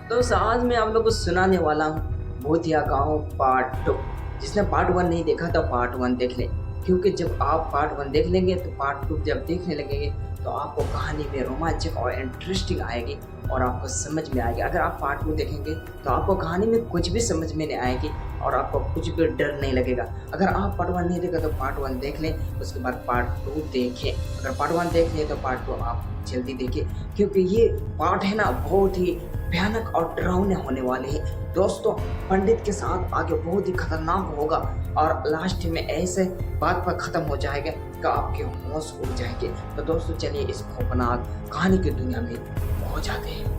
दोस्तों आज मैं आप लोगों को सुनाने वाला हूँ भूतिया गाँव पार्ट 2। जिसने पार्ट 1 नहीं देखा तो पार्ट 1 देख ले, क्योंकि जब आप पार्ट 1 देख लेंगे तो पार्ट 2 जब देखने लगेंगे तो आपको कहानी में रोमांचक और इंटरेस्टिंग आएगी और आपको समझ में आएगी। अगर आप पार्ट 2 देखेंगे तो आपको कहानी में कुछ भी समझ में नहीं आएगी और आपको कुछ भी डर नहीं लगेगा। अगर आप पार्ट 1 नहीं देखा तो पार्ट 1 देख लें, उसके बाद पार्ट 2 देखें। अगर पार्ट 1 देख लें तो पार्ट 2 आप जल्दी देखिए, क्योंकि ये पार्ट है ना बहुत ही भयानक और डरावने होने वाले हैं। दोस्तों पंडित के साथ आगे बहुत ही खतरनाक होगा और लास्ट में ऐसे बात पर खत्म हो जाएगा कि आपके होश उड़ जाएंगे। तो दोस्तों चलिए इस खौफनाक कहानी की दुनिया में हो जाते हैं।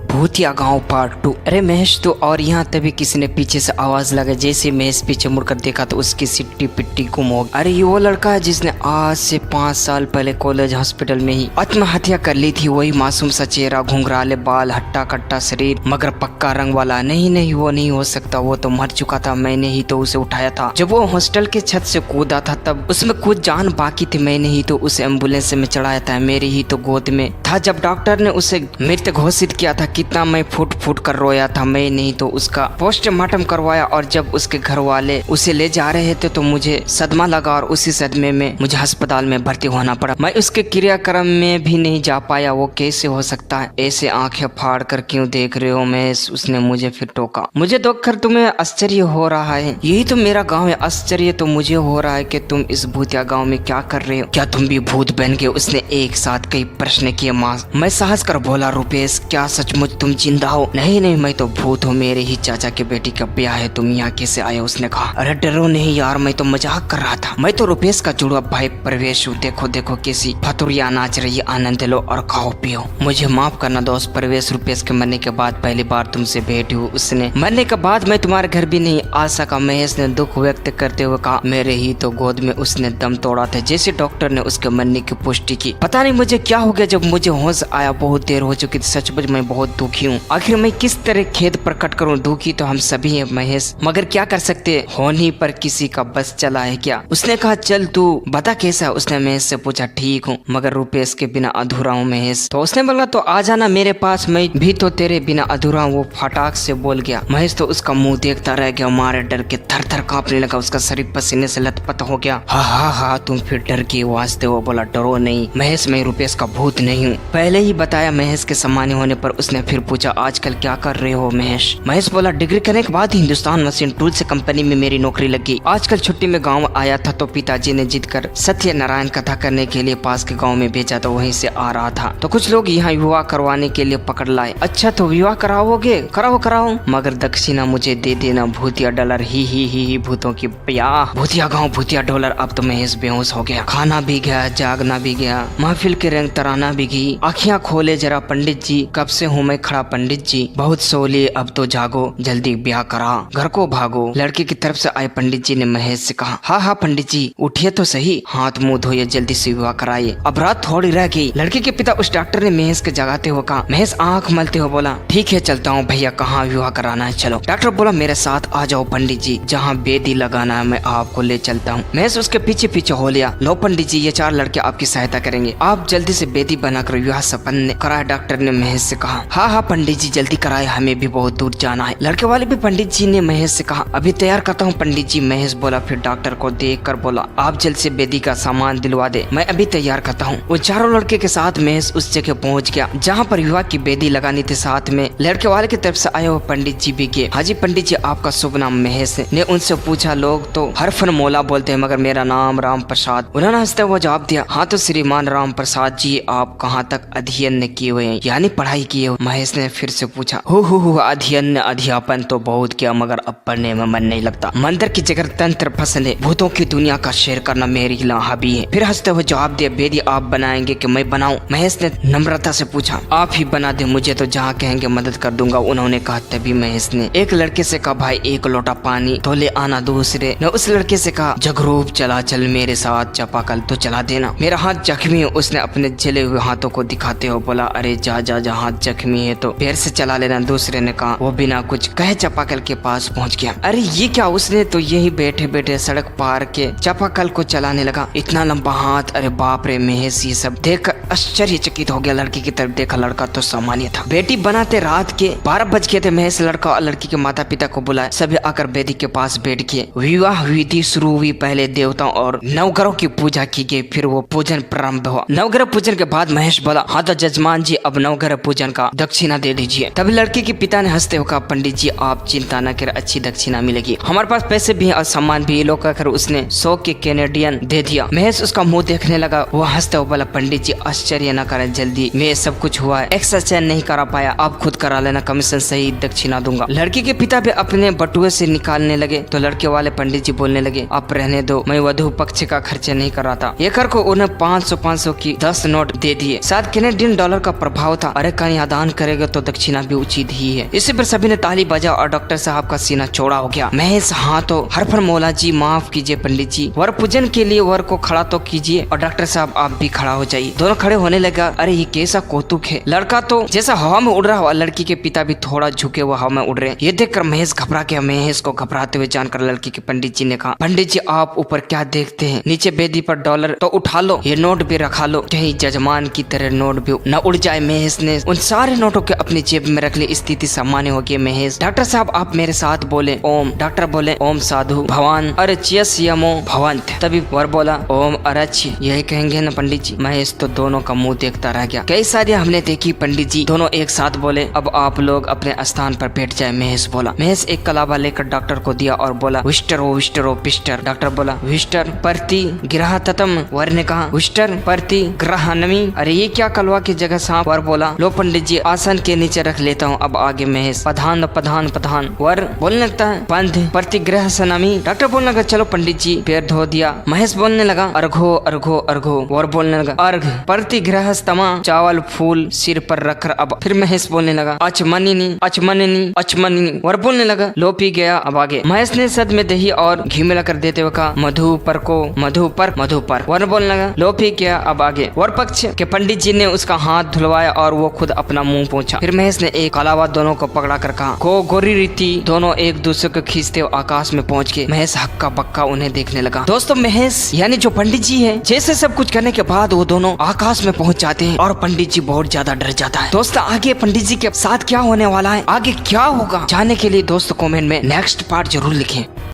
भूतिया गांव पार्ट 2। अरे महेश तो और यहाँ तभी किसी ने पीछे से आवाज लगा। जैसे महेश पीछे मुड़कर देखा तो उसकी सिट्टी पिट्टी गुम हो गई। अरे ये वो लड़का है जिसने आज से 5 साल पहले कॉलेज हॉस्पिटल में ही आत्महत्या कर ली थी। वही मासूम सा चेहरा, घुंघराले बाल, हट्टा कट्टा शरीर, मगर पक्का रंग वाला। नहीं वो नहीं हो सकता, वो तो मर चुका था। मैंने ही तो उसे उठाया था जब वो हॉस्टल के छत से कूदा था, तब उसमें कुछ जान बाकी थी। मैंने ही तो उसे एम्बुलेंस में चढ़ाया था, मेरी ही तो गोद में था जब डॉक्टर ने उसे मृत घोषित किया था। कितना मैं फुट फुट कर रोया था। मैं नहीं तो उसका पोस्टमार्टम करवाया और जब उसके घर वाले उसे ले जा रहे थे तो मुझे सदमा लगा और उसी सदमे में मुझे अस्पताल में भर्ती होना पड़ा। मैं उसके क्रियाक्रम में भी नहीं जा पाया। वो कैसे हो सकता है? ऐसे आंखें फाड़ कर क्यों देख रहे हो महेश? उसने मुझे फिर टोका। मुझे देखकर तुम्हें आश्चर्य हो रहा है? यही तो मेरा गाँव है। आश्चर्य तो मुझे हो रहा है कि तुम इस भूतिया गाँव में क्या कर रहे हो? क्या तुम भी भूत बन गए? उसने एक साथ कई प्रश्न किए। मैं साहस कर बोला, रुपेश क्या सचमुच तुम जिंदा हो? नहीं मैं तो भूत हूँ, मेरे ही चाचा के बेटी का ब्याह है। तुम यहाँ कैसे आए? उसने कहा। अरे डरो नहीं यार, मैं तो मजाक कर रहा था। मैं तो रुपेश का जुड़वा भाई प्रवेश हूँ। देखो कैसी फतुरिया नाच रही है। आनंद लो और खाओ पियो। मुझे माफ करना दोस्त प्रवेश, रुपेश के मरने के बाद पहली बार तुमसे भेंट हुई। उसने मरने के बाद मैं तुम्हारे घर भी नहीं आ सका। महेश ने दुख व्यक्त करते हुए कहा। मेरे ही तो गोद में उसने दम तोड़ा था जैसे डॉक्टर ने उसके मरने की पुष्टि की। पता नहीं मुझे क्या हो गया जब मुझे होश आया। बहुत देर हो चुकी थी। सचमुच मैं बहुत दुखी हूँ। आखिर मैं किस तरह खेद प्रकट करूं? दुखी तो हम सभी हैं महेश, मगर क्या कर सकते हैं? होनी पर किसी का बस चला है क्या? उसने कहा चल तू बता कैसा? उसने महेश से पूछा। ठीक हूँ मगर रुपेश के बिना अधूरा हूँ महेश। तो उसने बोला तो आ जाना मेरे पास, मैं भी तो तेरे बिना अधूरा हूँ। वो फटाक से बोल गया। महेश तो उसका मुंह देखता रह गया। मारे डर के थर थर कांपने लगा। उसका शरीर पसीने से लथपथ हो गया। हाँ तुम फिर डर के वास्ते? वो बोला डरो नहीं महेश, मैं रुपेश का भूत नहीं हूँ। पहले ही बताया। महेश के सामान्य होने पर उसने फिर पूछा आजकल क्या कर रहे हो महेश बोला डिग्री करने के बाद हिंदुस्तान मशीन टूल से कंपनी में मेरी नौकरी लगी। आजकल छुट्टी में गांव आया था तो पिताजी ने जिद कर सत्य नारायण कथा करने के लिए पास के गांव में भेजा, तो वहीं से आ रहा था तो कुछ लोग यहाँ विवाह करवाने के लिए पकड़ लाए। अच्छा तो विवाह कराओगे? कराओ मगर दक्षिणा मुझे दे देना। भूतिया डॉलर ही भूतों की ब्याह। भूतिया गाँव भूतिया डॉलर। अब तो महेश बेहोश हो गया। खाना भी गया, जागना भी गया, महफिल के रंग तराना भी गई। आँखियाँ खोले जरा पंडित जी, कब से हूँ मैं खड़ा पंडित जी, बहुत सोली, अब तो जागो, जल्दी ब्याह करा, घर को भागो। लड़के की तरफ से आए पंडित जी ने महेश से कहा। हाँ पंडित जी उठिए तो सही, हाथ मुंह धोइए, जल्दी से विवाह कराइए, अब रात थोड़ी रह गई। लड़के के पिता उस डॉक्टर ने महेश के जगाते हुए कहा। महेश आंख मलते हुए बोला ठीक है चलता हूँ भैया, कहाँ विवाह कराना है चलो। डॉक्टर बोला मेरे साथ आ जाओ पंडित जी, जहाँ बेदी लगाना है मैं आपको ले चलता हूँ। महेश उसके पीछे हो लिया। लो पंडित जी ये 4 लड़के आपकी सहायता करेंगे, आप जल्दी से बेदी बनाकर विवाह संपन्न कराया। डॉक्टर ने महेश से कहा। हाँ पंडित जी जल्दी कराए, हमें भी बहुत दूर जाना है। लड़के वाले भी पंडित जी ने महेश से कहा। अभी तैयार करता हूँ पंडित जी, महेश बोला। फिर डॉक्टर को देख कर बोला आप जल्द से बेदी का सामान दिलवा दे, मैं अभी तैयार करता हूँ। वो चारों लड़के के साथ महेश उस जगह पहुँच गया जहाँ पर विवाह की बेदी लगानी थी। साथ में लड़के वाले की तरफ से आए हुए पंडित जी भी गए। हाजी पंडित जी आपका शुभ नाम? महेश ने उनसे पूछा। लोग तो हरफन मोला बोलते हैं मगर मेरा नाम राम प्रसाद। उन्होंने हंसते हुए जवाब दिया। हाँ तो श्रीमान राम प्रसाद जी आप कहाँ तक अध्ययन किए हुए हैं, यानी पढ़ाई किए हो? महेश ने फिर से पूछा। हो अध्ययन अध्यापन तो बहुत किया मगर अब पढ़ने में मन नहीं लगता। मंदिर की जगह तंत्र पसंद है, भूतों की दुनिया का शेयर करना मेरी हॉबी है। फिर हंसते हुए जवाब दिया। बेदी आप बनाएंगे कि मैं बनाऊं? महेश ने नम्रता से पूछा। आप ही बना दे, मुझे तो जहाँ कहेंगे मदद कर दूंगा। उन्होंने कहा। तभी महेश ने एक लड़के से कहा भाई 1 लोटा पानी तो ले आना। दूसरे ने उस लड़के से कहा जगरूप चला चल मेरे साथ, चापाकल तो चला देना, मेरा हाथ जख्मी है। उसने अपने जले हुए हाथों को दिखाते हुए बोला अरे जा हाथ जख्मी नहीं है तो पैर से चला लेना। दूसरे ने कहा। वो बिना कुछ कहे चापाकल के पास पहुंच गया। अरे ये क्या, उसने तो यही बैठे बैठे सड़क पार के चापाकल को चलाने लगा। इतना लंबा हाथ, अरे बाप रे महेश ये सब देख आश्चर्यचकित हो गया। लड़की की तरफ देखा, लड़का तो सामान्य था। बेटी बनाते रात के 12 बज गए थे। महेश लड़का और लड़की के माता पिता को बुलाया। सभी आकर वेदी के पास बैठ गए। विवाह विधि शुरू हुई। पहले देवताओं और नवग्रहों की पूजा की गई, फिर वो पूजन प्रारंभ हुआ। नवग्रह पूजन के बाद महेश बोला, हाँ तो जजमान जी अब नवग्रह पूजन का दक्षिणा दे दीजिए। तभी लड़की के पिता ने हंसते हुए कहा, पंडित जी आप चिंता न कर, अच्छी दक्षिणा मिलेगी, हमारे पास पैसे भी और सम्मान भी। लोग कहकर उसने 100 के कैनेडियन दे दिया। महेश उसका मुंह देखने लगा। वो हंसते हुए बोला, पंडित जी आश्चर्य न करें, जल्दी में सब कुछ हुआ है, एक्सचेंज नहीं करा पाया, आप खुद करा लेना, कमीशन सही दक्षिणा दूंगा। लड़की के पिता भी अपने बटुए से निकालने लगे तो लड़के वाले पंडित जी बोलने लगे, आप रहने दो, मैं वधु पक्ष का खर्चे नहीं कर रहा था। ये कर को उन्हें 500 की 10 नोट दे दिए। साथ कैनेडियन डॉलर का प्रभाव था। अरे कन्यादान करेगा तो दक्षिणा भी उचित ही है। इसी पर सभी ने ताली बजा और डॉक्टर साहब का सीना चौड़ा हो गया। महेश, हाँ तो हरफर मौला जी माफ कीजिए पंडित जी, वर पूजन के लिए वर को खड़ा तो कीजिए और डॉक्टर साहब आप भी खड़ा हो जाइए। दोनों खड़े होने लगा। अरे ये कैसा कौतुक है, लड़का तो जैसा हवा में उड़ रहा हो, लड़की के पिता भी थोड़ा झुके हुए हवा में उड़ रहे। ये देखकर महेश घबरा गया। महेश को घबराते हुए जानकर लड़की के पंडित जी ने कहा, पंडित जी आप ऊपर क्या देखते हैं, नीचे बेदी पर डॉलर तो उठा लो, ये नोट भी रखा लो, कहीं जजमान की तरह नोट भी न उड़ जाए। महेश ने उन सारे नोटों के अपनी जेब में रख ली। स्थिति सामान्य हो गई। महेश, डॉक्टर साहब आप मेरे साथ बोले ओम। डॉक्टर बोले, ओम साधु भगवान अरच्यस यमो भवंत। तभी वर बोला, ओम अरच्य, यही कहेंगे न पंडित जी। महेश तो दोनों का मुंह देखता रह गया। कई सारी हमने देखी पंडित जी। दोनों एक साथ बोले, अब आप लोग अपने स्थान पर बैठ जाए। महेश बोला। महेश एक कलावा लेकर डॉक्टर को दिया और बोला, विष्टरो पिस्टर। डॉक्टर बोला, विष्टर परति ग्रह ततम। वर ने कहा, विष्टर परति ग्रह नमी। अरे ये क्या कलवा की जगह सांप। वर बोला, लो पंडित जी आसन के नीचे रख लेता हूँ। अब आगे महेश, प्रधान प्रधान प्रधान। वर बोलने लगता है, पंथ प्रतिग्रह सनामी। डॉक्टर बोलने लगा, चलो पंडित जी। पैर धो दिया। महेश बोलने लगा, अर्घो अर्घो अर्घो। वर बोलने लगा, अर्घ प्रतिग्रह स्तमा। चावल फूल सिर पर रखकर। अब फिर महेश बोलने लगा, अचमनिनी अचमनिनी अचमनिनी। वर बोलने लगा, लो पी गया। अब आगे महेश ने सद में दही और घी मिलाकर देते हुए कहा, मधुपर को मधुपर मधुपर। वर बोलने लगा, लो पी गया। अब आगे वर पक्ष के पंडित जी ने उसका हाथ धुलवाया और वो खुद अपना मुंह पोंछा। फिर महेश ने एक कलावा दोनों को पकड़ा कर कहा, को गोरी रीति। दोनों एक दूसरे को खींचते हुए आकाश में पहुंच गए। महेश हक्का बक्का उन्हें देखने लगा। दोस्तों महेश यानी जो पंडित जी है, जैसे सब कुछ करने के बाद वो दोनों आकाश में पहुंच जाते हैं और पंडित जी बहुत ज्यादा डर जाता है। दोस्तों आगे पंडित जी के साथ क्या होने वाला है, आगे क्या होगा, जानने के लिए दोस्तों कमेंट में नेक्स्ट पार्ट जरूर लिखें।